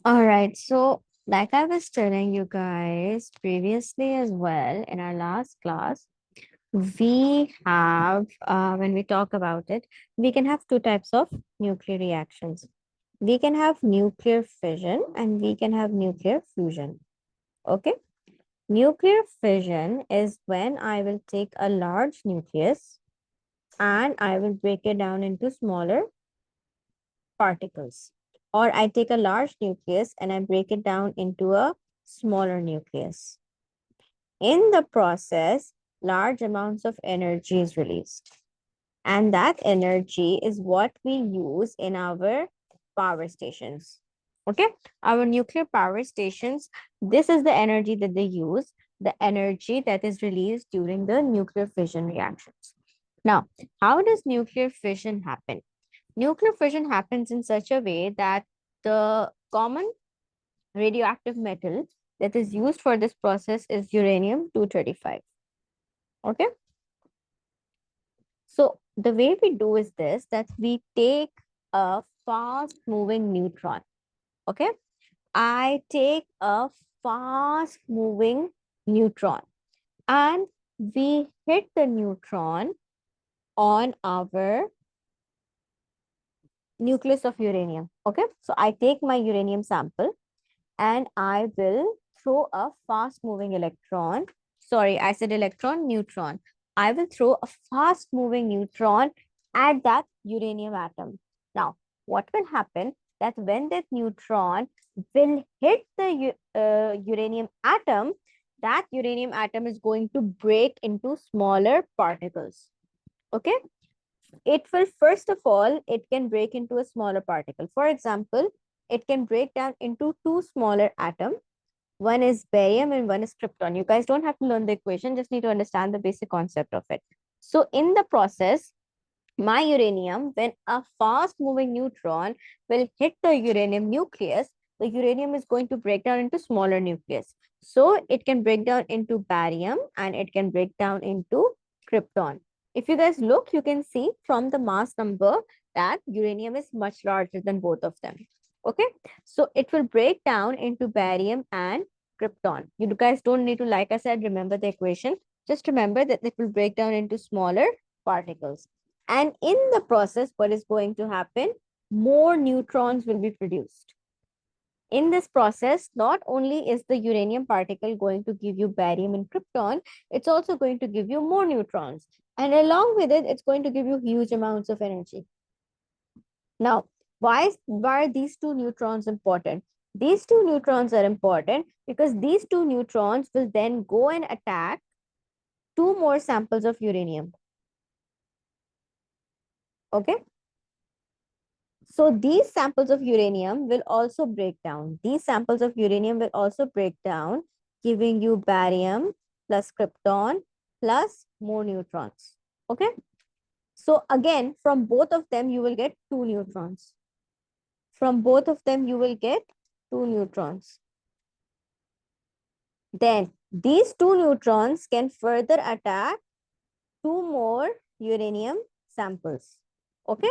All right. So, like I was telling you guys previously as well in our last class, we have, when we talk about it, we can have two types of nuclear reactions. We can have nuclear fission and we can have nuclear fusion. Okay. Nuclear fission is when I will take a large nucleus and I will break it down into smaller particles. Or I take a large nucleus and I break it down into a smaller nucleus. In the process, large amounts of energy is released. And that energy is what we use in our power stations. Okay, our nuclear power stations, this is the energy that they use, the energy that is released during the nuclear fission reactions. Now, how does nuclear fission happen? Nuclear fission happens in such a way that the common radioactive metal that is used for this process is uranium 235. Okay. So the way we do is this, that we take a fast moving neutron. Okay. I take a fast moving neutron and we hit the neutron on our nucleus of uranium. Okay. So I take my uranium sample and I will throw a fast moving electron. Sorry, I said electron, neutron. I will throw a fast moving neutron at that uranium atom. Now, what will happen that when that neutron will hit the uranium atom, that uranium atom is going to break into smaller particles. Okay, it will, first of all, it can break into a smaller particle. For example, it can break down into two smaller atoms. One is barium and one is krypton. You guys don't have to learn the equation, just need to understand the basic concept of it. So in the process, my uranium, when a fast moving neutron will hit the uranium nucleus, the uranium is going to break down into smaller nucleus. So it can break down into barium and it can break down into krypton. If you guys look, you can see from the mass number that uranium is much larger than both of them. Okay, so it will break down into barium and krypton. You guys don't need to, like I said, remember the equation. Just remember that it will break down into smaller particles. And in the process, what is going to happen? More neutrons will be produced. In this process, not only is the uranium particle going to give you barium and krypton, it's also going to give you more neutrons. And along with it, it's going to give you huge amounts of energy. Now, why are these two neutrons important? These two neutrons are important because these two neutrons will then go and attack two more samples of uranium. Okay. So these samples of uranium will also break down. These samples of uranium will also break down, giving you barium plus krypton plus more neutrons. Okay. So again, from both of them, you will get two neutrons. From both of them, you will get two neutrons. Then these two neutrons can further attack two more uranium samples. Okay.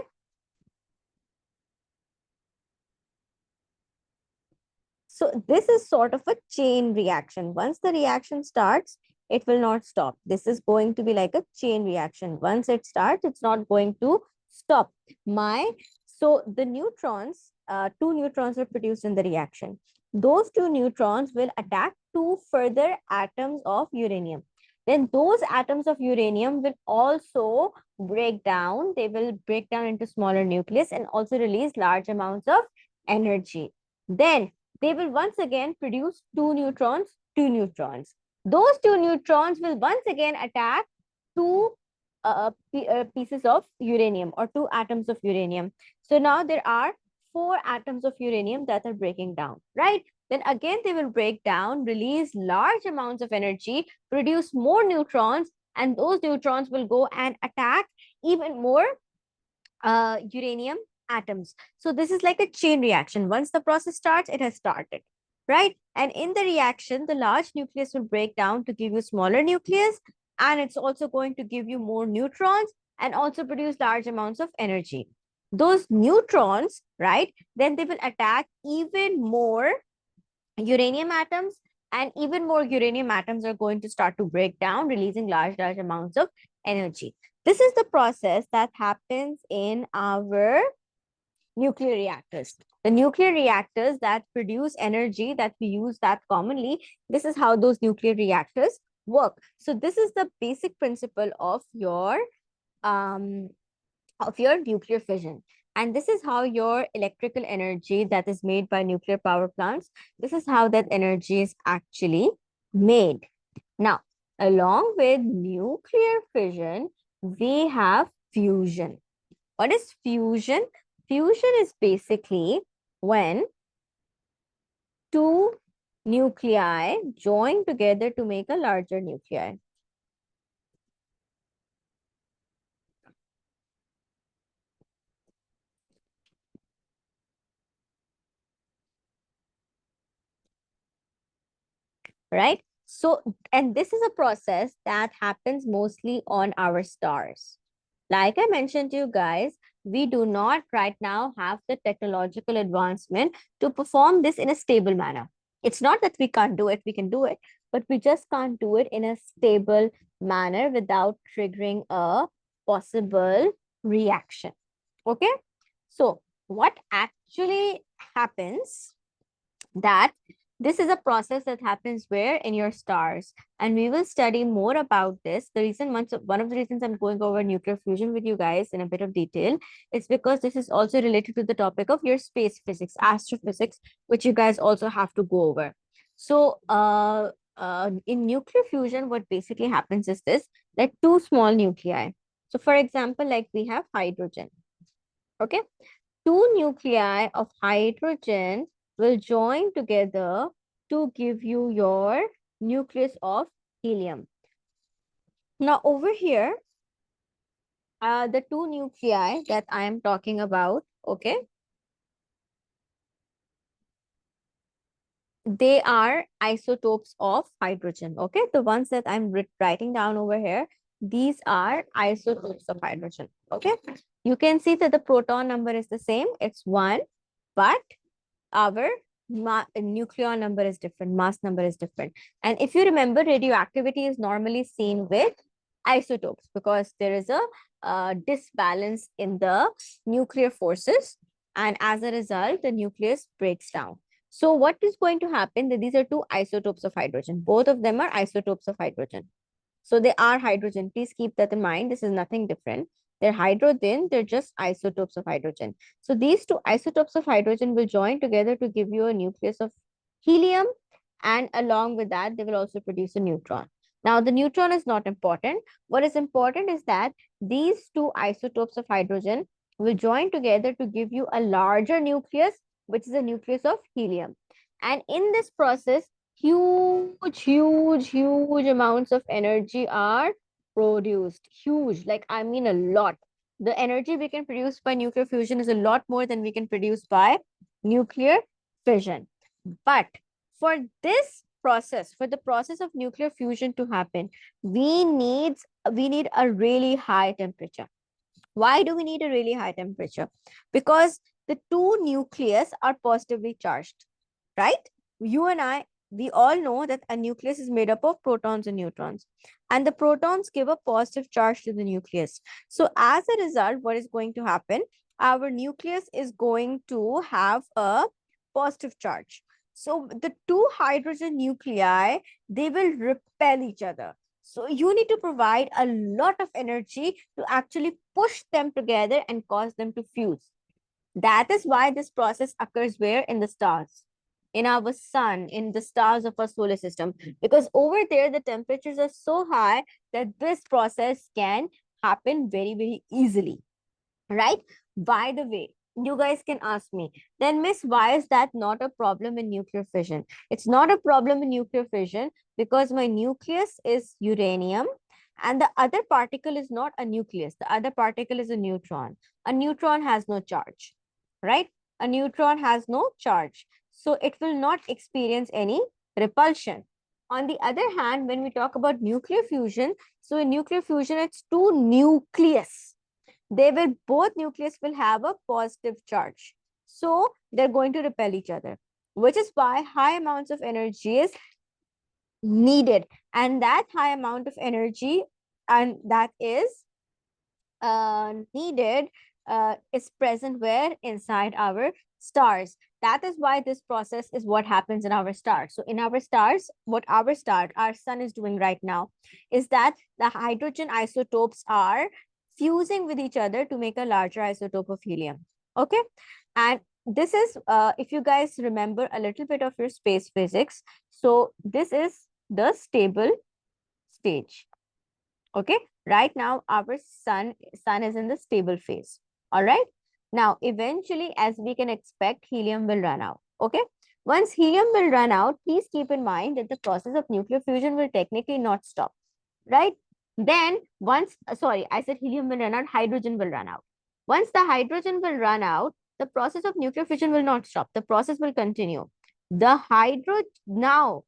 So this is sort of a chain reaction. Once the reaction starts, it will not stop. This is going to be like a chain reaction. Once it starts, it's not going to stop. So the neutrons, two neutrons were produced in the reaction. Those two neutrons will attack two further atoms of uranium. Then those atoms of uranium will also break down. They will break down into smaller nucleus and also release large amounts of energy. Then they will once again produce two neutrons, two neutrons. Those two neutrons will once again attack two pieces of uranium or two atoms of uranium. So now there are four atoms of uranium that are breaking down, right? Then again, they will break down, release large amounts of energy, produce more neutrons, and those neutrons will go and attack even more uranium atoms. So this is like a chain reaction. Once the process starts, it has started, right? And in the reaction, the large nucleus will break down to give you smaller nucleus, and it's also going to give you more neutrons and also produce large amounts of energy. those neutrons, right, then they will attack even more uranium atoms, and even more uranium atoms are going to start to break down, releasing large amounts of energy. This is the process that happens in our nuclear reactors. The nuclear reactors that produce energy that we use that commonly, this is how those nuclear reactors work. So this is the basic principle um, of your nuclear fission. And this is how your electrical energy that is made by nuclear power plants, this is how that energy is actually made. Now, along with nuclear fission, we have fusion. What is fusion? Fusion is basically when two nuclei join together to make a larger nuclei. Right? So, and this is a process that happens mostly on our stars. Like I mentioned to you guys, we do not right now have the technological advancement to perform this in a stable manner. It's not that we can't do it, we can do it, but we just can't do it in a stable manner without triggering a possible reaction. Okay? So, what actually happens that this is a process that happens where in your stars, and we will study more about this. The reason one of the reasons I'm going over nuclear fusion with you guys in a bit of detail is because this is also related to the topic of your space physics, astrophysics, which you guys also have to go over. So in nuclear fusion, what basically happens is this, like two small nuclei. So for example, like we have hydrogen. Okay, two nuclei of hydrogen will join together to give you your nucleus of helium. Now over here, the two nuclei that I am talking about, okay, they are isotopes of hydrogen. Okay, the ones that I'm writing down over here, these are isotopes of hydrogen. Okay, you can see that the proton number is the same, it's 1, but our nucleon number is different, mass number is different. And if you remember, radioactivity is normally seen with isotopes because there is a disbalance in the nuclear forces, and as a result the nucleus breaks down. So what is going to happen, that these are two isotopes of hydrogen, both of them are isotopes of hydrogen. So they are hydrogen. Please keep that in mind. This is nothing different. They're hydrogen, they're just isotopes of hydrogen. So these two isotopes of hydrogen will join together to give you a nucleus of helium. And along with that, they will also produce a neutron. Now, the neutron is not important. What is important is that these two isotopes of hydrogen will join together to give you a larger nucleus, which is a nucleus of helium. And in this process, huge amounts of energy are produced. Huge, like I mean a lot. The energy we can produce by nuclear fusion is a lot more than we can produce by nuclear fission. But for this process, for the process of nuclear fusion to happen, we need a really high temperature. Why do we need a really high temperature? Because the two nucleus are positively charged, right? You and I, we all know that a nucleus is made up of protons and neutrons, and the protons give a positive charge to the nucleus. So as a result, what is going to happen? Our nucleus is going to have a positive charge. So the two hydrogen nuclei, they will repel each other. So you need to provide a lot of energy to actually push them together and cause them to fuse. That is why this process occurs where? In the stars, in our sun, in the stars of our solar system. Because over there, the temperatures are so high that this process can happen very easily, right? By the way, you guys can ask me, then Miss, why is that not a problem in nuclear fission? It's not a problem in nuclear fission because my nucleus is uranium and the other particle is not a nucleus. The other particle is a neutron. A neutron has no charge, right? A neutron has no charge. So it will not experience any repulsion. On the other hand, when we talk about nuclear fusion, so in nuclear fusion, it's two nucleus. they will, both nucleus will have a positive charge. So they're going to repel each other, which is why high amounts of energy is needed. And that high amount of energy, and that is needed, is present where? Inside our stars. That is why this process is what happens in our stars. So in our stars, what our star, our sun is doing right now is that the hydrogen isotopes are fusing with each other to make a larger isotope of helium. Okay. And this is, if you guys remember a little bit of your space physics, so this is the stable stage. Okay, right now our sun is in the stable phase. All right, now eventually, as we can expect, helium will run out. Okay, once helium will run out, please keep in mind that the process of nuclear fusion will technically not stop, right? Then once, sorry, I said helium will run out, hydrogen will run out. Once the hydrogen will run out, the process of nuclear fission will not stop, the process will continue. The hydro Now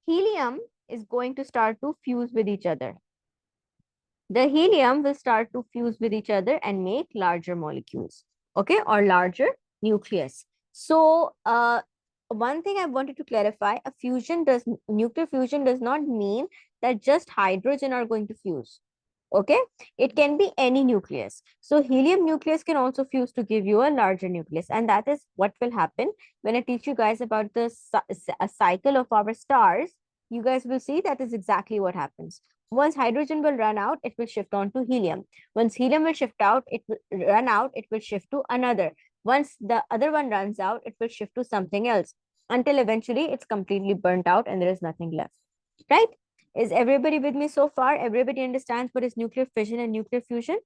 helium is going to start to fuse with each other. The helium will start to fuse with each other and make larger molecules, okay, or larger nucleus. So one thing I wanted to clarify, a fusion does nuclear fusion does not mean that just hydrogen are going to fuse. Okay, it can be any nucleus. So helium nucleus can also fuse to give you a larger nucleus, and that is what will happen when I teach you guys about the a cycle of our stars. You guys will see that is exactly what happens. Once hydrogen will run out, it will shift on to helium. Once helium will shift out, it will run out, it will shift to another. Once the other one runs out, it will shift to something else until eventually it's completely burnt out and there is nothing left. Right? Is everybody with me so far? Everybody understands what is nuclear fission and nuclear fusion?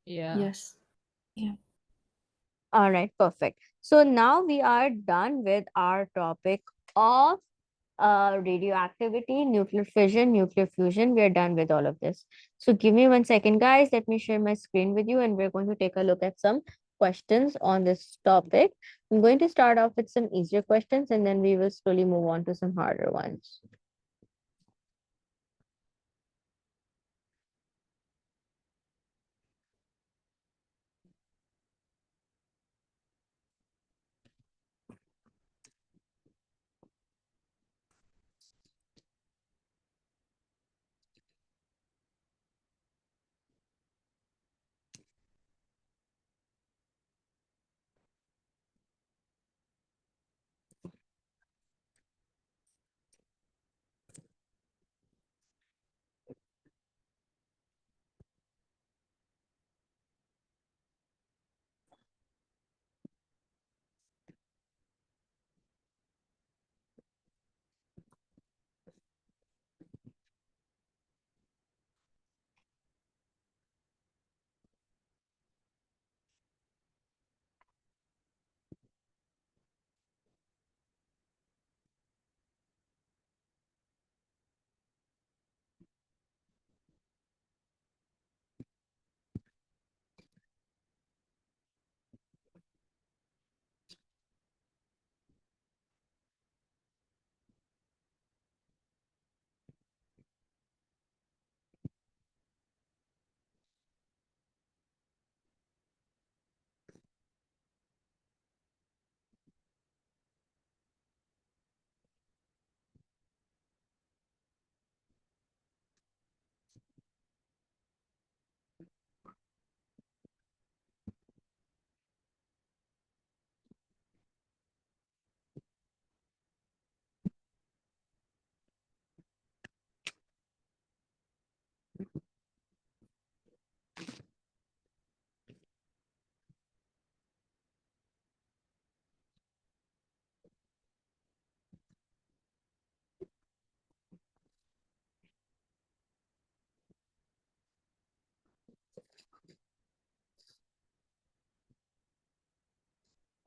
Yeah. Yes. Yeah. All right, perfect. So now we are done with our topic of radioactivity, nuclear fission, nuclear fusion. We are done with all of this. So give me 1 second, guys. Let me share my screen with you, and we're going to take a look at some questions on this topic. I'm going to start off with some easier questions, and then we will slowly move on to some harder ones.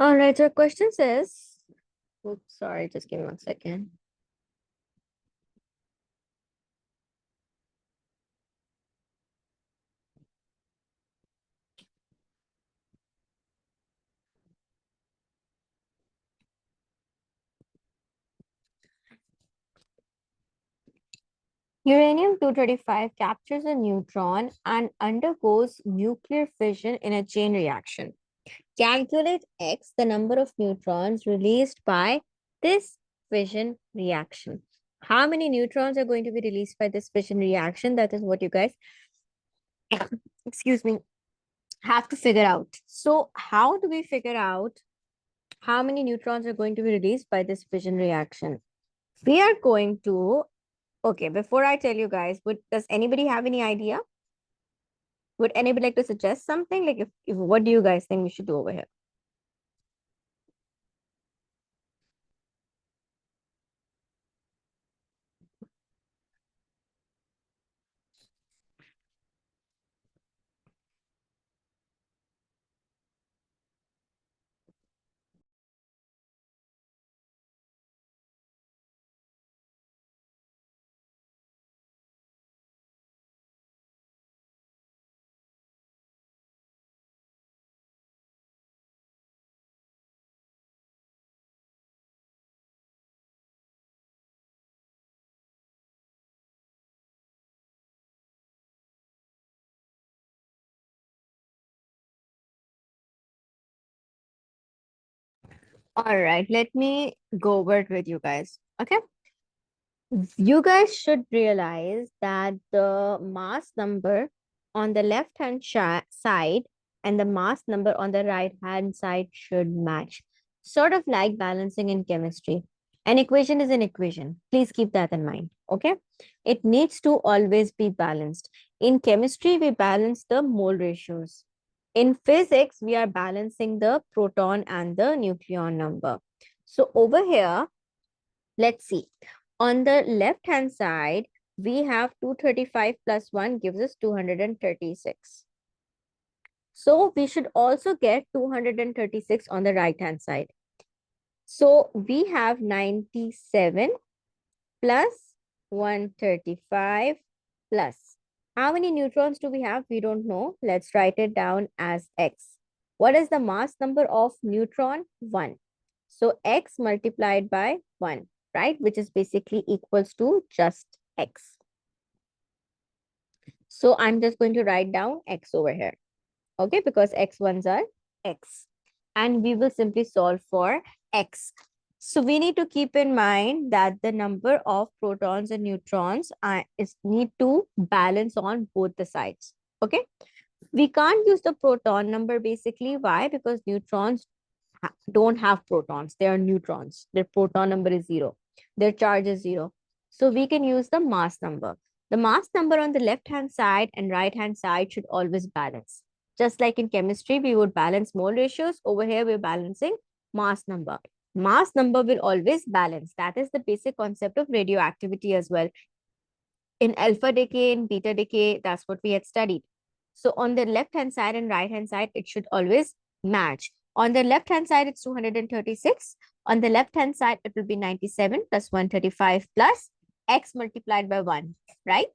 All right, so question says, oops, sorry, just give me 1 second. Uranium-235 captures a neutron and undergoes nuclear fission in a chain reaction. Calculate X, the number of neutrons released by this fission reaction. How many neutrons are going to be released by this fission reaction? That is what you guys, excuse me, have to figure out. So, how do we figure out how many neutrons are going to be released by this fission reaction? We are going to, okay, before I tell you guys, does anybody have any idea? Would anybody like to suggest something? Like, if what do you guys think we should do over here? All right, let me go over it with you guys. Okay. You guys should realize that the mass number on the left hand side and the mass number on the right hand side should match. Sort of like balancing in chemistry. An equation is an equation. Please keep that in mind. Okay. It needs to always be balanced. In chemistry, we balance the mole ratios. In physics, we are balancing the proton and the nucleon number. So over here, let's see. On the left hand side, we have 235 plus 1 gives us 236. So we should also get 236 on the right hand side. So we have 97 plus 135 plus. How many neutrons do we have? We don't know. Let's write it down as X. What is the mass number of neutron? 1. So X multiplied by 1, right? Which is basically equals to just X. So I'm just going to write down X over here. Okay, because X1s are X. And we will simply solve for X. So we need to keep in mind that the number of protons and neutrons need to balance on both the sides. Okay. We can't use the proton number basically. Why? Because neutrons don't have protons. They are neutrons. Their proton number is 0. Their charge is 0. So we can use the mass number. The mass number on the left-hand side and right-hand side should always balance. Just like in chemistry, we would balance mole ratios. Over here, we're balancing mass number. Mass number will always balance. That is the basic concept of radioactivity as well. In alpha decay, in beta decay, that's what we had studied. So on the left-hand side and right-hand side, it should always match. On the left-hand side, it's 236. On the left-hand side, it will be 97 plus 135 plus x multiplied by 1, right?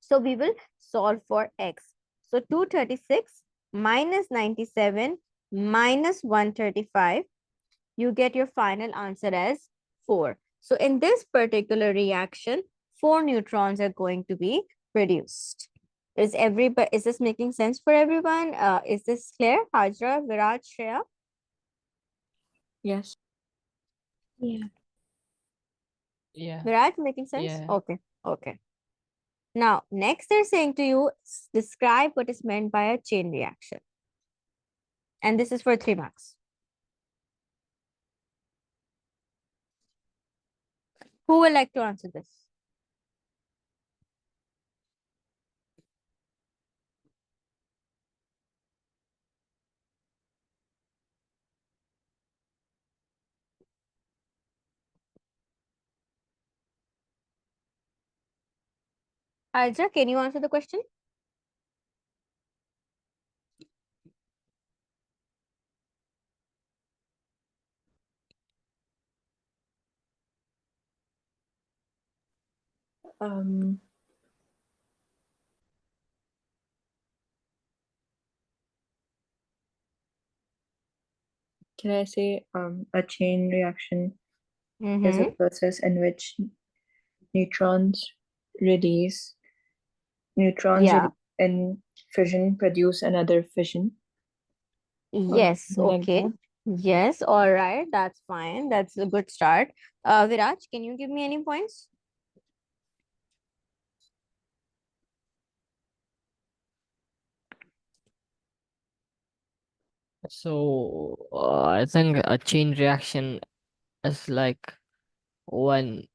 So we will solve for x. So 236 minus 97 minus 135, you get your final answer as 4. So in this particular reaction, 4 neutrons are going to be produced. Is this making sense for everyone? Is this clear? Hajra, Virat, Shreya? Yes. Yeah. Yeah. Virat, making sense? Yeah. Okay. Okay. Now, next they're saying to you, describe what is meant by a chain reaction. And this is for 3 marks. Who would like to answer this? Hajra, can you answer the question? Um, can I say a chain reaction is a Mm-hmm. process in which neutrons release neutrons Yeah. in fission produce another fission or Yes. something like Okay. that. Yes. All right. That's fine. That's a good start. Viraj, can you give me any points? So I think a chain reaction is like when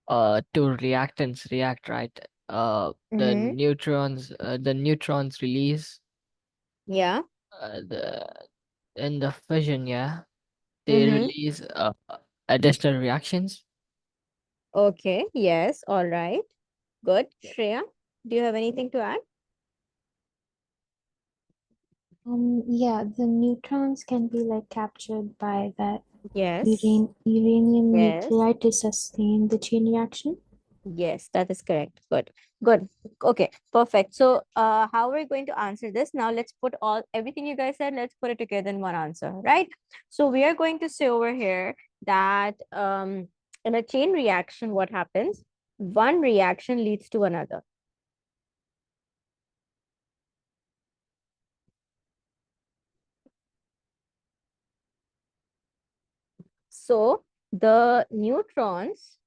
two reactants react, right? Mm-hmm. The neutrons release Yeah. the in the fission, yeah, they Mm-hmm. release additional reactions. Okay. Yes. All right. Good. Shreya, do you have anything to add? Yeah, the neutrons can be like captured by that Yes. uranium Yes. nuclide to sustain the chain reaction. Yes, that is correct. Good. Good. Okay, perfect. So how are we going to answer this? Now let's put everything you guys said, let's put it together in one answer, right? So we are going to say over here that in a chain reaction, what happens? One reaction leads to another. So the neutrons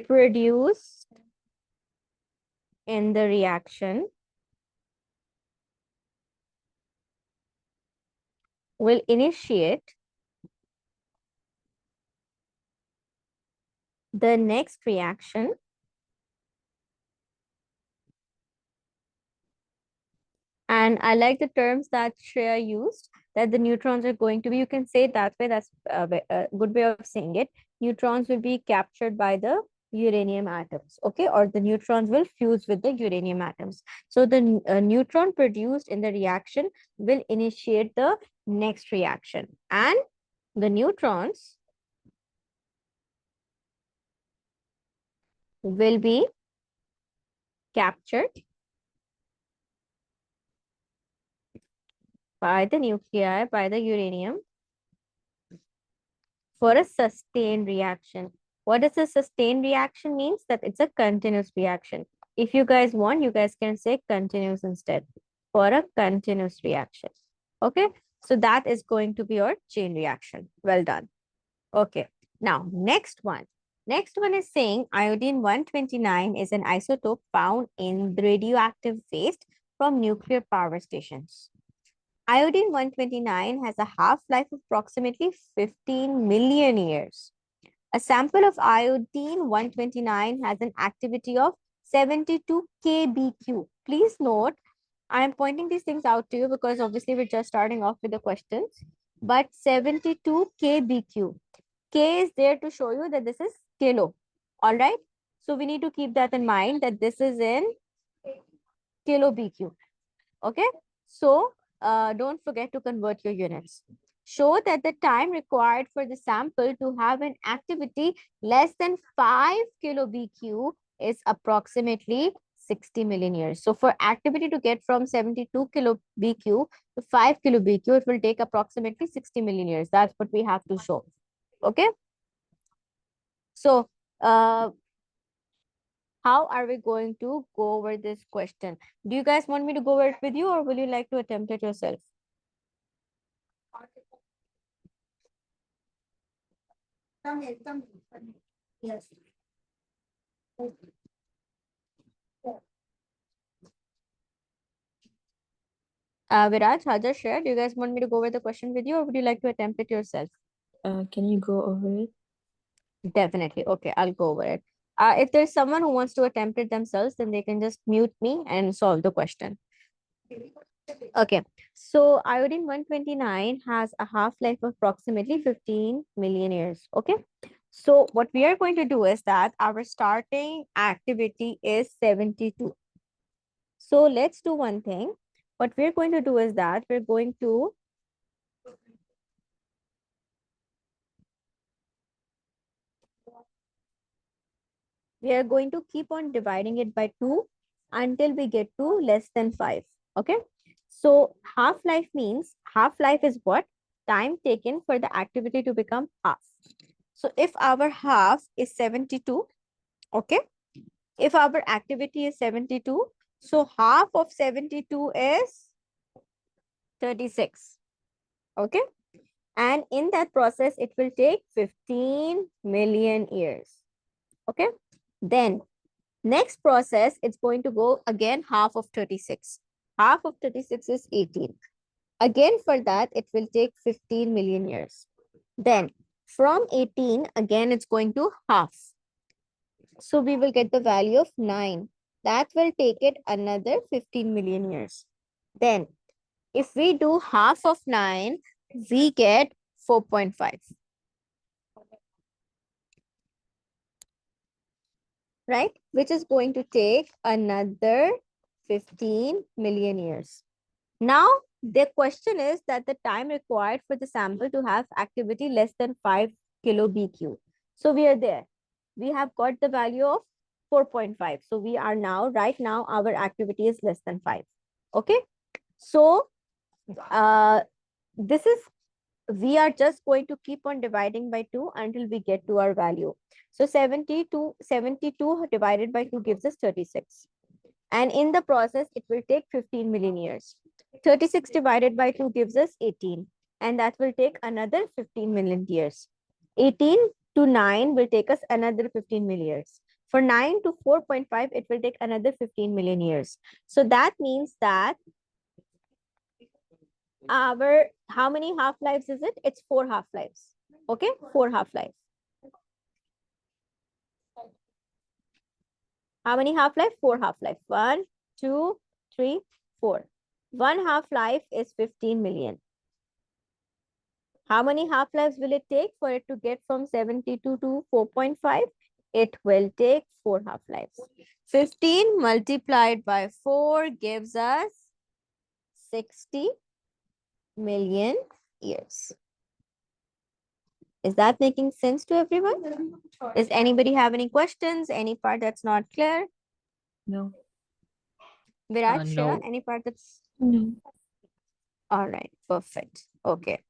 produced in the reaction will initiate the next reaction. And I like the terms that Shreya used, that the neutrons are going to be, you can say it that way, that's a good way of saying it. Neutrons will be captured by the uranium atoms, okay? Or the neutrons will fuse with the uranium atoms. So the neutron produced in the reaction will initiate the next reaction. And the neutrons will be captured by the nuclei, by the uranium for a sustained reaction. What does a sustained reaction means? That it's a continuous reaction. If you guys want, you guys can say continuous instead, for a continuous reaction. Okay, so that is going to be your chain reaction. Well done. Okay, now next one. Next one is saying iodine 129 is an isotope found in the radioactive waste from nuclear power stations. Iodine 129 has a half-life of approximately 15 million years. A sample of iodine 129 has an activity of 72 kBq. Please note, I am pointing these things out to you because obviously we're just starting off with the questions. But 72 kBq. K is there to show you that this is kilo. All right. So we need to keep that in mind that this is in kilo BQ. Okay. So don't forget to convert your units. Show that the time required for the sample to have an activity less than 5 kilo BQ is approximately 60 million years. So for activity to get from 72 kilo BQ to 5 kilo BQ, it will take approximately 60 million years. That's what we have to show. Okay. So how are we going to go over this question? Do you guys want me to go over it with you or will you like to attempt it yourself? Yes. Viraj, Hajar, share. Do you guys want me to go over the question with you or would you like to attempt it yourself? Can you go over it? Definitely. Okay, I'll go over it. If there's someone who wants to attempt it themselves, then they can just mute me and solve the question. Okay, so iodine 129 has a half-life of approximately 15 million years. Okay, so what we are going to do is that our starting activity is 72. So let's do one thing. What we're going to do is that we are going to keep on dividing it by 2 until we get to less than 5. Okay, so half-life is what? Time taken for the activity to become half. So if our half is 72, okay, if our activity is 72, so half of 72 is 36, okay, and in that process it will take 15 million years, okay. Then next process, it's going to go again half of 36. Half of 36 is 18. Again for that, it will take 15 million years. Then from 18, again, it's going to half. So we will get the value of 9. That will take it another 15 million years. Then if we do half of 9, we get 4.5. Right? Which is going to take another 15 million years. Now, the question is that the time required for the sample to have activity less than 5 kilo BQ. So we are there. We have got the value of 4.5. So we are now, right now, our activity is less than 5. Okay. So this is, we are just going to keep on dividing by 2 until we get to our value. So 72 divided by 2 gives us 36. And in the process, it will take 15 million years. 36 divided by 2 gives us 18. And that will take another 15 million years. 18 to 9 will take us another 15 million years. For 9 to 4.5, it will take another 15 million years. So that means that our, how many half-lives is it? It's 4 half-lives. Okay, 4 half-lives. How many half-life? 4 half-life. 1, 2, 3, 4. 1 half-life is 15 million. How many half-lives will it take for it to get from 72 to 4.5? It will take 4 half-lives. 15 multiplied by 4 gives us 60 million years. Is that making sense to everyone? Does anybody have any questions? Any part that's not clear? No. Virat, Shreya, No. any part that's... No. All right, perfect. Okay.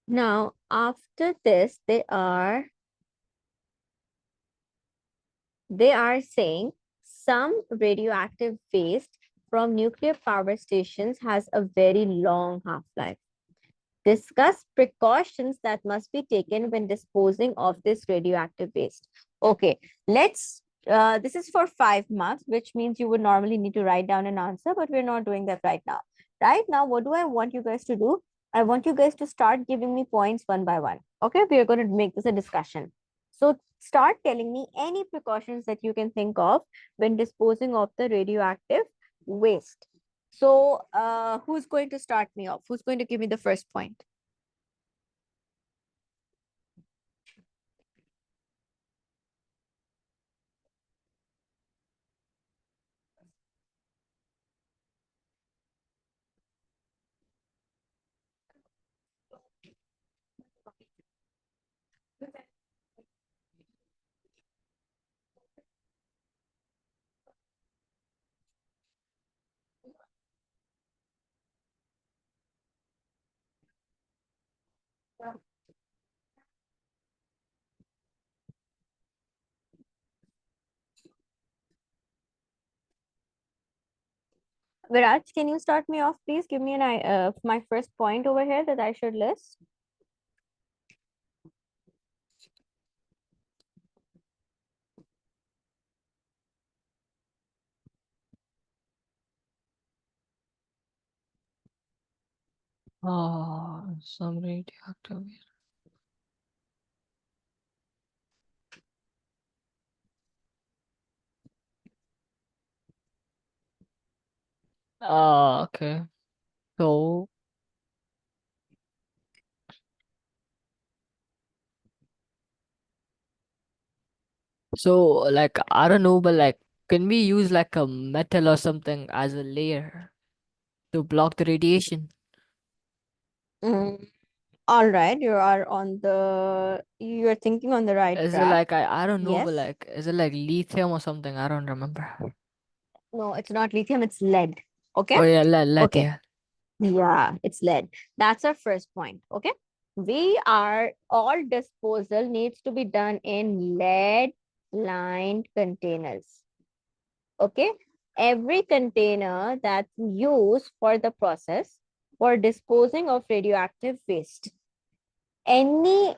Now, after this, they are saying some radioactive waste from nuclear power stations has a very long half-life. Discuss precautions that must be taken when disposing of this radioactive waste. Okay, let's, this is for 5 marks, which means you would normally need to write down an answer, but we're not doing that right now. Right now, what do I want you guys to do? I want you guys to start giving me points one by one. Okay, we are going to make this a discussion. So start telling me any precautions that you can think of when disposing of the radioactive waste. So who's going to start me off? Who's going to give me the first point? Viraj, can you start me off, please? Give me an my first point over here that I should list. Oh, some radioactive. Okay. So, like, I don't know, but like, can we use like a metal or something as a layer to block the radiation? All right, you are on the, you're thinking on the right Is it track. like, I don't know, but Yes. like, is it like lithium or something? I don't remember. No, it's not lithium, it's lead. Okay. Oh yeah, lead, Okay. yeah. Yeah, it's lead. That's our first point. Okay. all disposal needs to be done in lead lined containers. Okay. Every container that's used for the process for disposing of radioactive waste. Any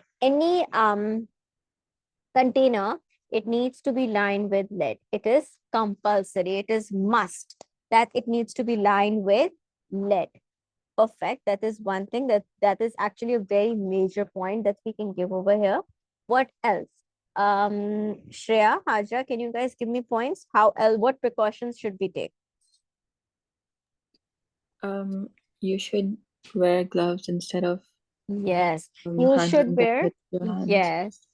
container, it needs to be lined with lead. It is compulsory. It is must that it needs to be lined with lead. Perfect. That is one thing that is actually a very major point that we can give over here. What else? Shreya, Haja, can you guys give me points? How else? What precautions should we take? You should wear gloves instead of Yes, you should handling them wear. with your hands. Yes.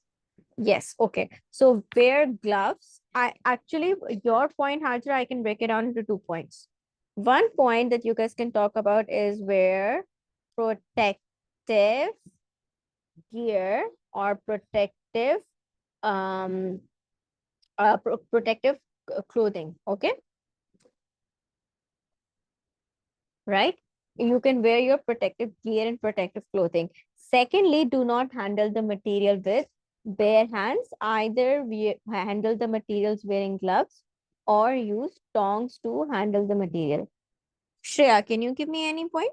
Yes. Okay. So wear gloves. I actually, your point, Hajra, I can break it down into 2 points. One point that you guys can talk about is wear protective gear or um protective clothing. Okay. Right? You can wear your protective gear and protective clothing. Secondly, do not handle the material with bare hands. Either we handle the materials wearing gloves or use tongs to handle the material. Shreya, can you give me any point?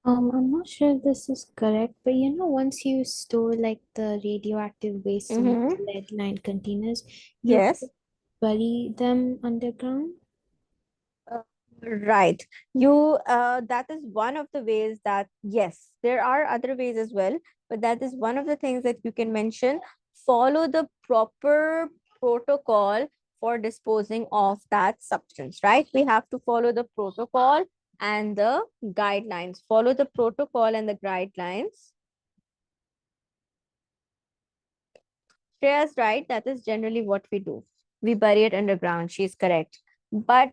I'm not sure if this is correct, but once you store like the radioactive waste in Mm-hmm. lead-lined containers, you have to Yes. bury them underground. Uh, Right. That is one of the ways that, yes, there are other ways as well, but that is one of the things that you can mention. Follow the proper protocol for disposing of that substance, right? We have to follow the protocol and the guidelines. Follow the protocol and the guidelines. Shreya's right. That is generally what we do. We bury it underground. She's correct. But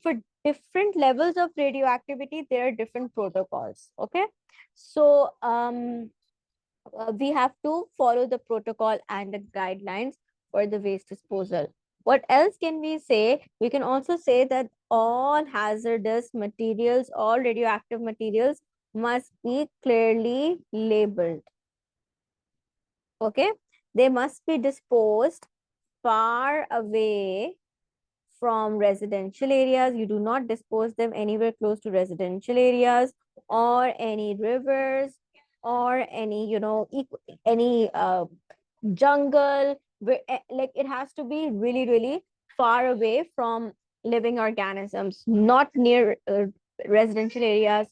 for different levels of radioactivity, there are different protocols. Okay. So we have to follow the protocol and the guidelines for the waste disposal. What else can we say? We can also say that all hazardous materials, all radioactive materials must be clearly labeled. Okay. They must be disposed far away from residential areas. You do not dispose them anywhere close to residential areas or any rivers or any, any jungle. Like it has to be really, really far away from living organisms, not near residential areas,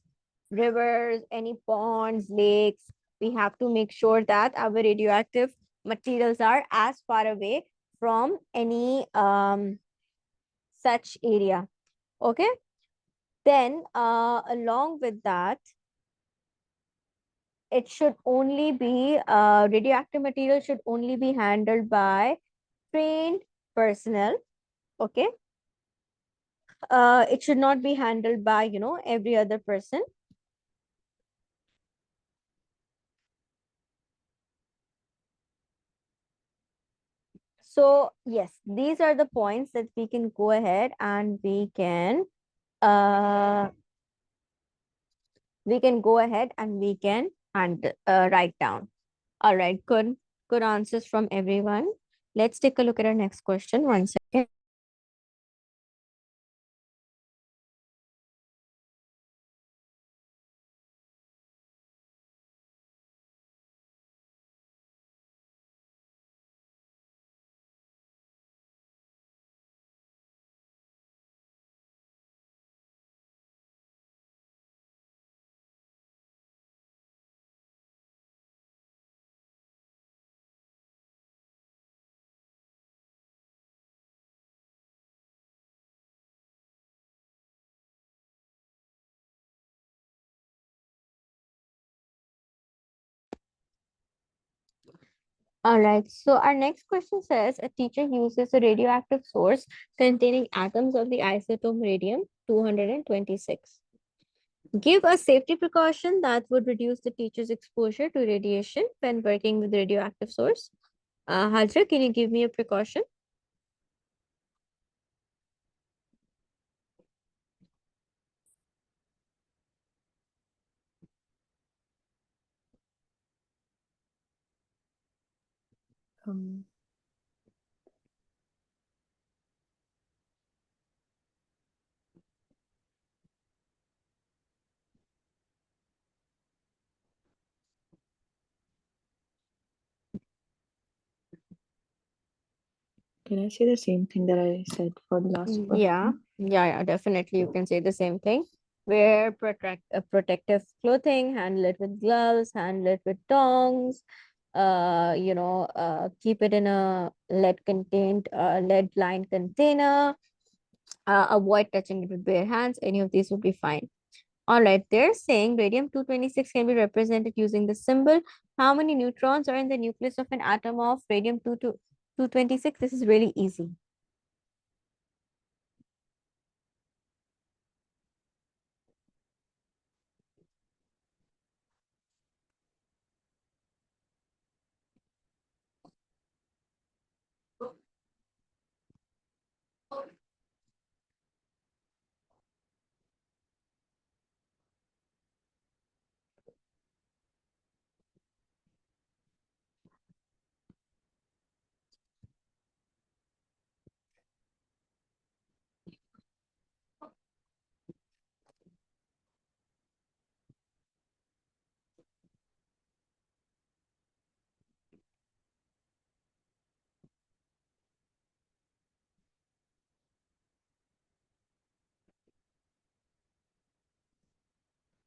rivers, any ponds, lakes. We have to make sure that our radioactive materials are as far away from any such area. Okay. Then along with that, it should only be radioactive material should only be handled by trained personnel. Okay. It should not be handled by every other person. So yes, these are the points that we can go ahead and uh we can go ahead and we can write down. All right, good answers from everyone. Let's take a look at our next question. One second. All right. So our next question says a teacher uses a radioactive source containing atoms of the isotope radium 226. Give a safety precaution that would reduce the teacher's exposure to radiation when working with radioactive source. Hajra, can you give me a precaution? Um, can I say the same thing that I said for the last question? Yeah, definitely. You can say the same thing. Wear protective clothing, handle it with gloves, handle it with tongs. Keep it in a lead lined container. Avoid touching it with bare hands. Any of these would be fine. All right, they're saying radium 226 can be represented using the symbol. How many neutrons are in the nucleus of an atom of radium 226? This is really easy.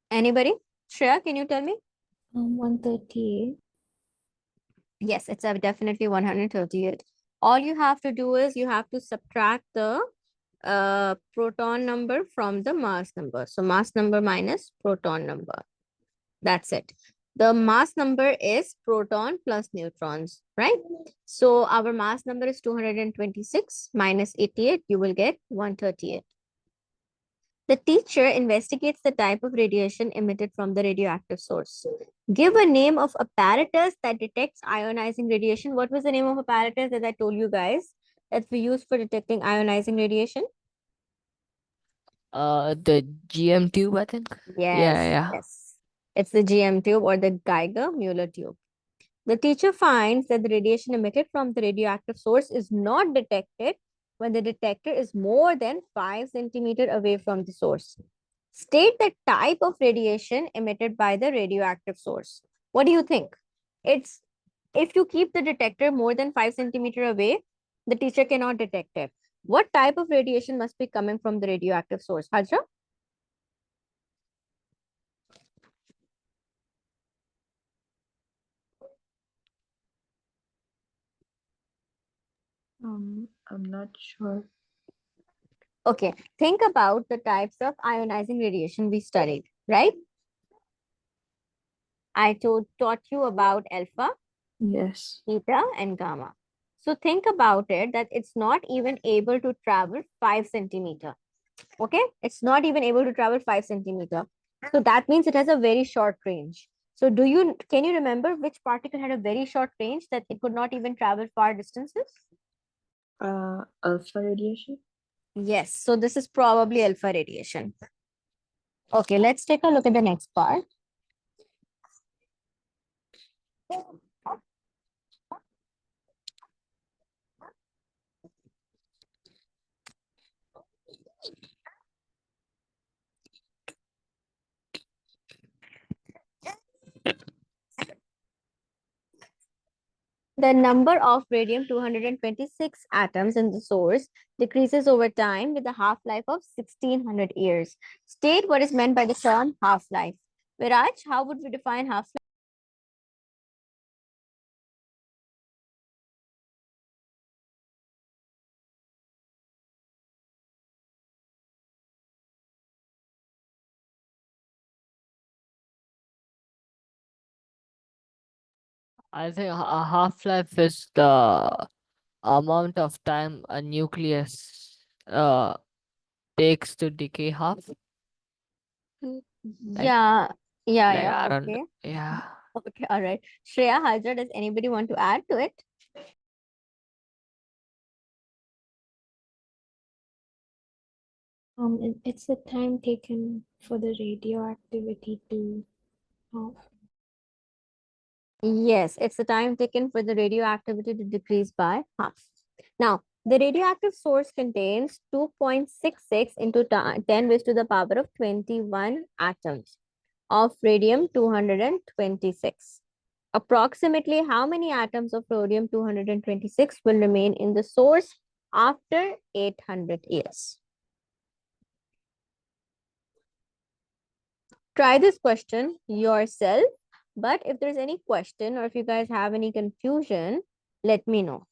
Anybody? Shreya, can you tell me? 138. Yes, it's definitely 138. All you have to do is you have to subtract the proton number from the mass number. So mass number minus proton number. That's it. The mass number is proton plus neutrons, right? So our mass number is 226 minus 88. You will get 138. The teacher investigates the type of radiation emitted from the radioactive source. Give a name of apparatus that detects ionizing radiation. What was the name of apparatus that I told you guys that we use for detecting ionizing radiation? The GM tube, I think. Yes, Yeah. yes. It's the GM tube or the Geiger-Muller tube. The teacher finds that the radiation emitted from the radioactive source is not detected when the detector is more than 5 centimeters away from the source. State the type of radiation emitted by the radioactive source. What do you think? It's if you keep the detector more than 5 centimeters away, the teacher cannot detect it. What type of radiation must be coming from the radioactive source? Hajra? I'm not sure. Okay, think about the types of ionizing radiation we studied, right? I taught you about alpha, Yes. beta, and gamma. So think about it that it's not even able to travel 5 centimeter. Okay, it's not even able to travel 5 centimeter. So that means it has a very short range. So can you remember which particle had a very short range that it could not even travel far distances? Alpha radiation. Yes, so this is probably alpha radiation. Okay, let's take a look at the next part. The number of radium 226 atoms in the source decreases over time with a half-life of 1600 years. State what is meant by the term half-life. Viraj, how would we define half-life? I think a half-life is the amount of time a nucleus takes to decay half. Like Yeah, yeah, like yeah. I don't Okay. yeah. Okay, all right. Shreya, Hajra, does anybody want to add to it? It's the time taken for the radioactivity to Yes, it's the time taken for the radioactivity to decrease by half. Now, the radioactive source contains 2.66 into 10 raised to the power of 21 atoms of radium 226. Approximately how many atoms of rhodium 226 will remain in the source after 800 years? Try this question yourself, but if there's any question or if you guys have any confusion, let me know.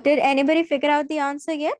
Did anybody figure out the answer yet?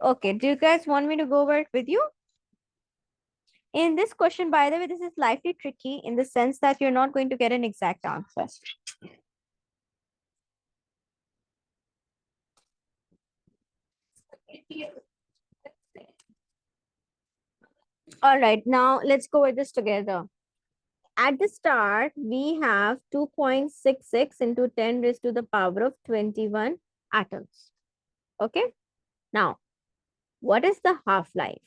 Okay, do you guys want me to go over it with you? In this question, by the way, this is slightly tricky in the sense that you're not going to get an exact answer. All right, now let's go with this together. at the start, we have 2.66 into 10 raised to the power of 21 atoms. Okay. Now, what is the half-life?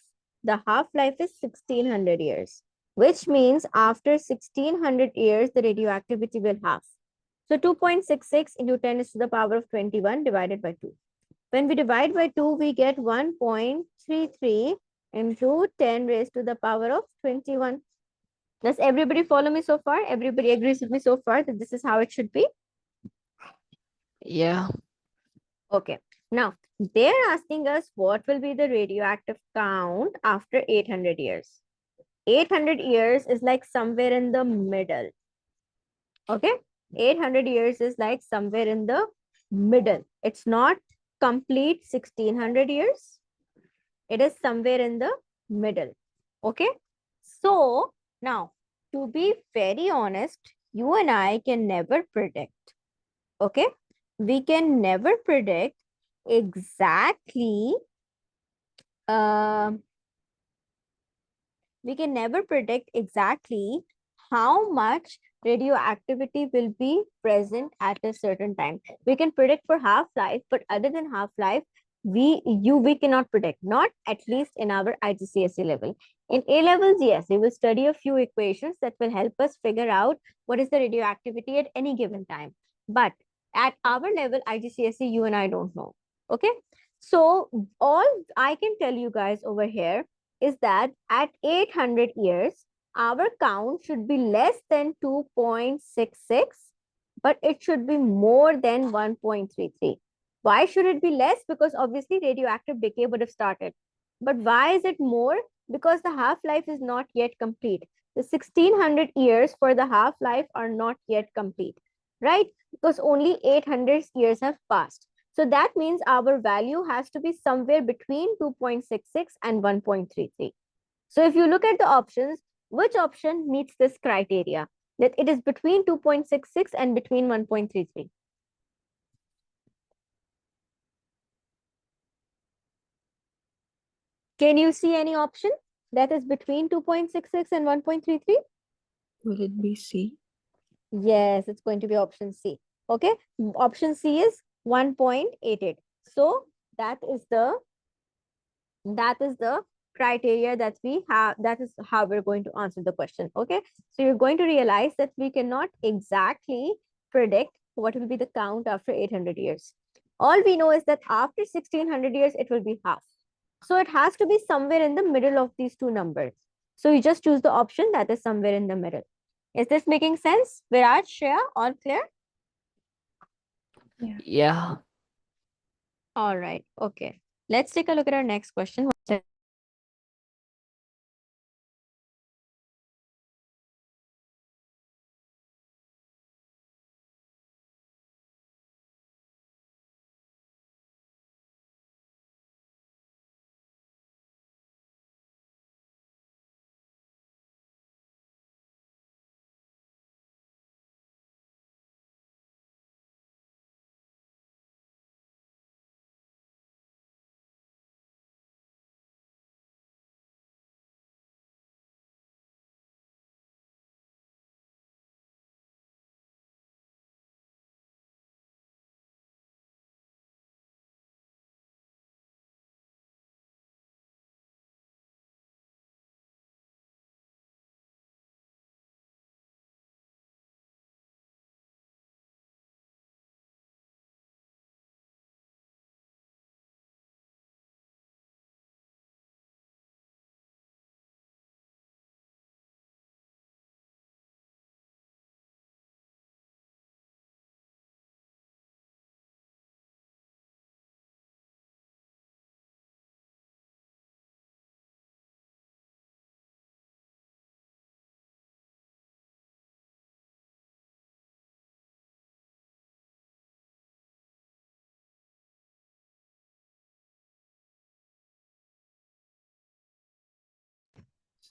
The half-life is 1600 years, which means after 1600 years, the radioactivity will halve. So 2.66 into 10 is to the power of 21 divided by 2. When we divide by 2, we get 1.33 into 10 raised to the power of 21. Does everybody follow me so far? Everybody agrees with me so far that this is how it should be? Yeah. Okay. Now, they're asking us what will be the radioactive count after 800 years. 800 years is like somewhere in the middle. Okay. 800 years is like somewhere in the middle. It's not complete 1600 years. It is somewhere in the middle. Okay. So now, to be very honest, you and I can never predict. Okay. We can never predict exactly we can never predict exactly how much radioactivity will be present at a certain time. We can predict for half-life, but other than half-life, we cannot predict, not at least in our IGCSE level. In A levels, yes, we will study a few equations that will help us figure out what is the radioactivity at any given time. But at our level, IGCSE, you and I don't know. Okay. So all I can tell you guys over here is that at 800 years, our count should be less than 2.66, but it should be more than 1.33. Why should it be less? Because obviously radioactive decay would have started. But why is it more? Because the half-life is not yet complete. The 1600 years for the half-life are not yet complete, right? Because only 800 years have passed. So that means our value has to be somewhere between 2.66 and 1.33. So if you look at the options, which option meets this criteria? That it is between 2.66 and between 1.33. Can you see any option that is between 2.66 and 1.33? Will it be C? Yes, it's going to be option C. Okay, option C is 1.88. So that is the criteria that we have. That is how we're going to answer the question. Okay, so you're going to realize that we cannot exactly predict what will be the count after 800 years. All we know is that after 1600 years, it will be half. So it has to be somewhere in the middle of these two numbers. So you just choose the option that is somewhere in the middle. Is this making sense? Viraj, Shreya, all clear? Yeah. All right. Okay. Let's take a look at our next question.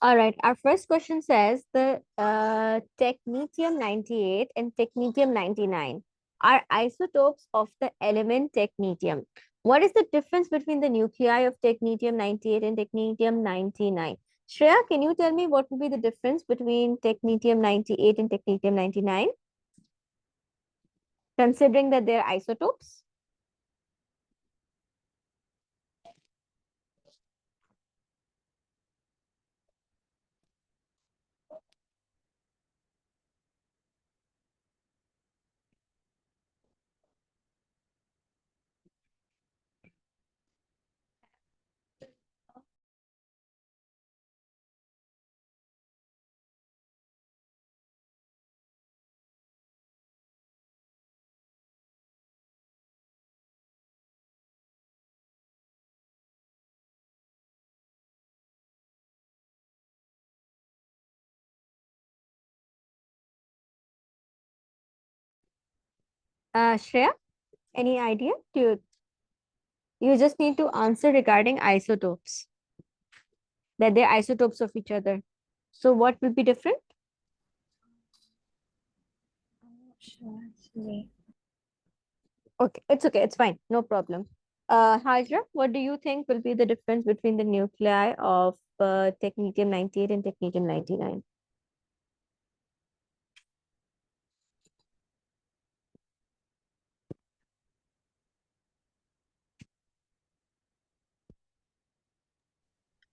All right, our first question says the technetium 98 and technetium 99 are isotopes of the element technetium. What is the difference between the nuclei of technetium 98 and technetium 99? Shreya, can you tell me what would be the difference between technetium 98 and technetium 99? Considering that they're isotopes? Shreya, any idea? You just need to answer regarding isotopes, that they're isotopes of each other. So what will be different? I'm not sure actually. Okay, it's fine, no problem. Hajra, what do you think will be the difference between the nuclei of technetium 98 and technetium 99?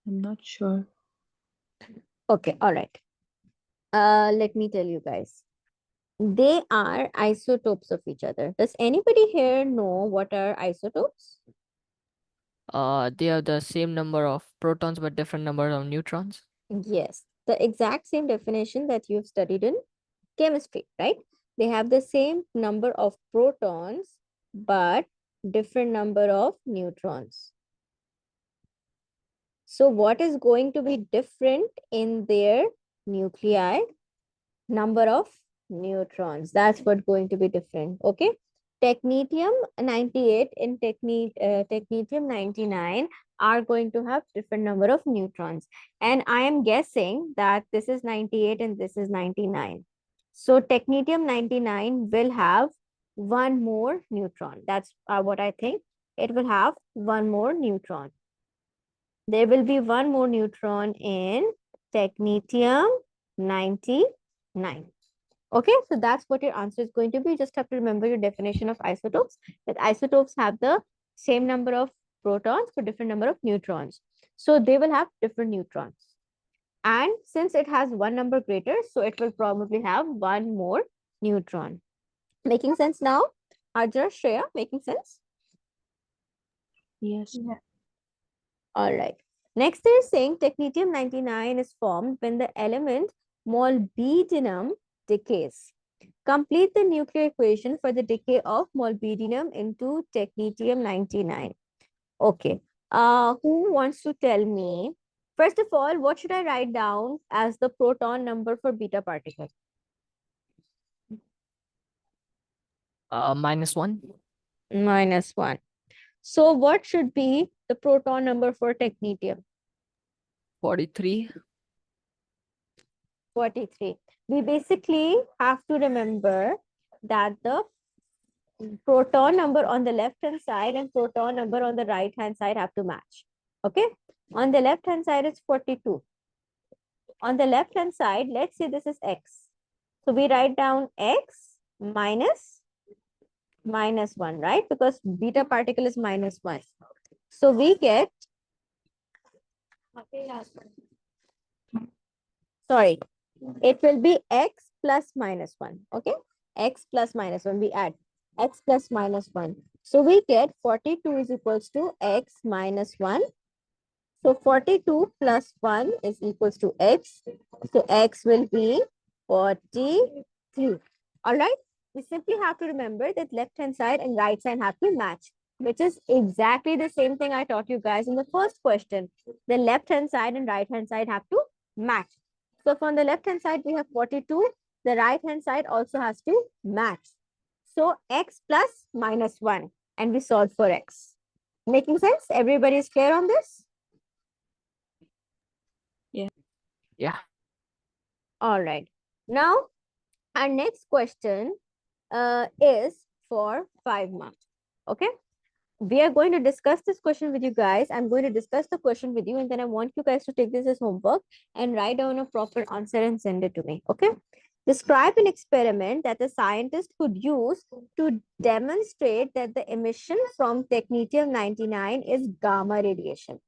I'm not sure. Okay, all right. Let me tell you guys. They are isotopes of each other. Does anybody here know what are isotopes? They have the same number of protons but different number of neutrons. Yes, the exact same definition that you've studied in chemistry, right? They have the same number of protons, but different number of neutrons. So what is going to be different in their nuclei? Number of neutrons. That's what going to be different. Okay. Technetium 98 and technetium 99 are going to have different number of neutrons. And I am guessing that this is 98 and this is 99. So technetium 99 will have one more neutron. That's what I think. It will have one more neutron. There will be one more neutron in technetium 99. Okay, so that's what your answer is going to be. You just have to remember your definition of isotopes, that isotopes have the same number of protons for different number of neutrons. So they will have different neutrons. And since it has one number greater, so it will probably have one more neutron. Making sense now? Ajra, Shreya, making sense? Yes. Yeah. All right. Next, they're saying technetium 99 is formed when the element molybdenum decays. Complete the nuclear equation for the decay of molybdenum into technetium 99. Okay. Who wants to tell me? First of all, what should I write down as the proton number for beta particle? -1. -1. So what should be the proton number for technetium? 43. 43. We basically have to remember that the proton number on the left hand side and proton number on the right hand side have to match. Okay. On the left hand side, it's 42. On the left hand side, let's say this is x. So we write down x minus 1, right? Because beta particle is -1. So we get, sorry, it will be x plus -1. Okay. X plus -1. We add x plus -1. So we get 42 is equals to x minus 1. So 42 plus 1 is equals to x. So x will be 43. All right. We simply have to remember that left hand side and right side have to match, which is exactly the same thing I taught you guys in the first question. The left hand side and right hand side have to match. So from the left hand side, we have 42. The right hand side also has to match. So x plus -1, and we solve for x. Making sense? Everybody is clear on this? Yeah. All right. Now, our next question is for 5 marks. Okay. we are going to discuss this question with you guys. I'm going to discuss the question with you, and then I want you guys to take this as homework and write down a proper answer and send it to me. Okay. Describe an experiment that a scientist could use to demonstrate that the emission from technetium-99 is gamma radiation.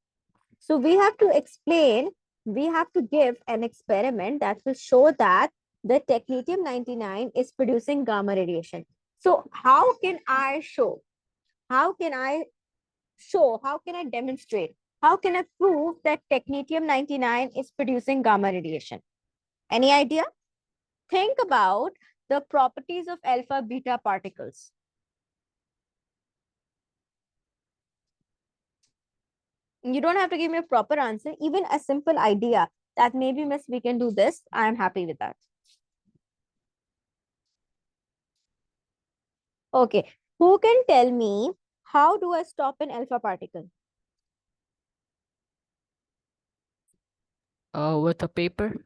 So we have to explain, we have to give an experiment that will show that the technetium-99 is producing gamma radiation. So how can I show? How can I show? How can I demonstrate? How can I prove that technetium-99 is producing gamma radiation? Any idea? Think about the properties of alpha beta particles. You don't have to give me a proper answer, even a simple idea that maybe, miss, we can do this. I am happy with that. Okay. Who can tell me how do I stop an alpha particle? With a paper.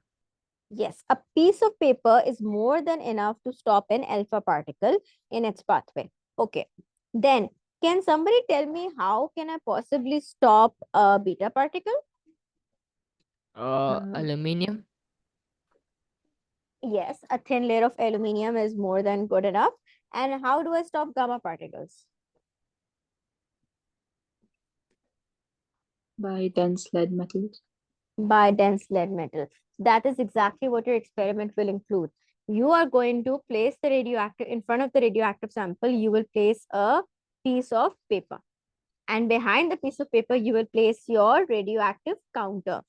Yes, a piece of paper is more than enough to stop an alpha particle in its pathway. Okay. Then, can somebody tell me how can I possibly stop a beta particle? Aluminium. Yes, a thin layer of aluminium is more than good enough. And how do I stop gamma particles? By dense lead metals. By dense lead metal. That is exactly what your experiment will include. You are going to place the radioactive in front of the radioactive sample. You will place a piece of paper, and behind the piece of paper, you will place your radioactive counter.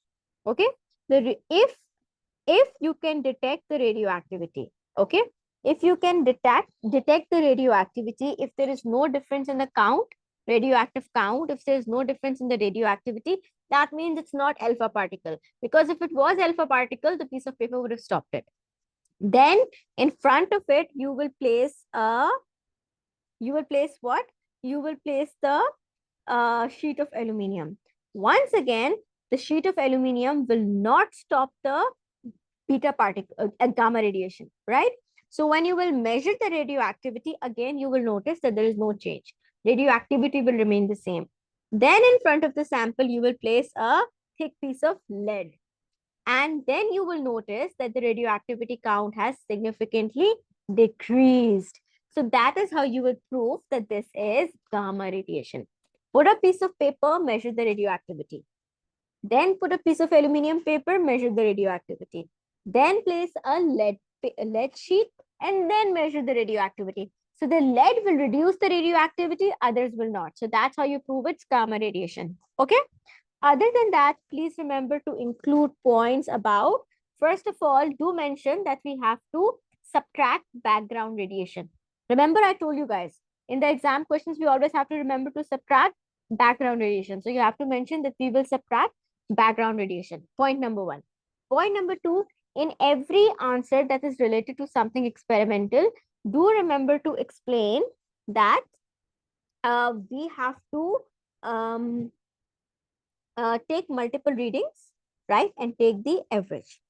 Okay. If you can detect the radioactivity, okay, if you can detect the radioactivity, if there is no difference in the radioactive count, if there is no difference in the radioactivity, that means it's not alpha particle, because if it was alpha particle, the piece of paper would have stopped it. Then in front of it, you will place what? You will place the sheet of aluminium. Once again, the sheet of aluminium will not stop the beta particle, gamma radiation, right? So when you will measure the radioactivity, again, you will notice that there is no change. Radioactivity will remain the same. Then in front of the sample, you will place a thick piece of lead. And then you will notice that the radioactivity count has significantly decreased. So that is how you will prove that this is gamma radiation. Put a piece of paper, measure the radioactivity. Then put a piece of aluminium paper, measure the radioactivity. Then place a lead sheet and then measure the radioactivity. So the lead will reduce the radioactivity, others will not. So that's how you prove it's gamma radiation. Okay. Other than that, please remember to include points about, first of all, do mention that we have to subtract background radiation. Remember, I told you guys, in the exam questions, we always have to remember to subtract background radiation. So you have to mention that we will subtract background radiation. Point number one. Point number two, in every answer that is related to something experimental, do remember to explain that we have to take multiple readings, right? And take the average.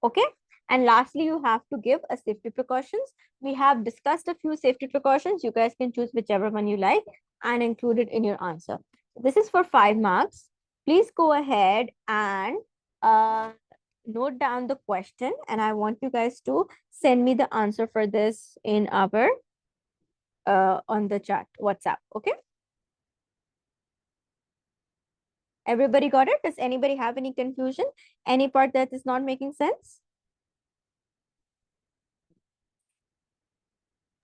Okay. And lastly, you have to give a safety precautions. We have discussed a few safety precautions. You guys can choose whichever one you like and include it in your answer. This is for 5 marks. Please go ahead and note down the question. And I want you guys to send me the answer for this in our on the chat, WhatsApp. Okay. Everybody got it? Does anybody have any confusion? Any part that is not making sense?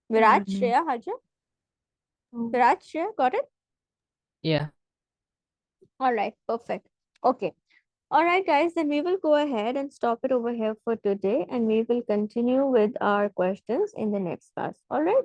Virat, No. Shreya, Haja? Oh. Virat, Shreya, got it? Yeah. All right, perfect. Okay. All right, guys, then we will go ahead and stop it over here for today, and we will continue with our questions in the next class. All right.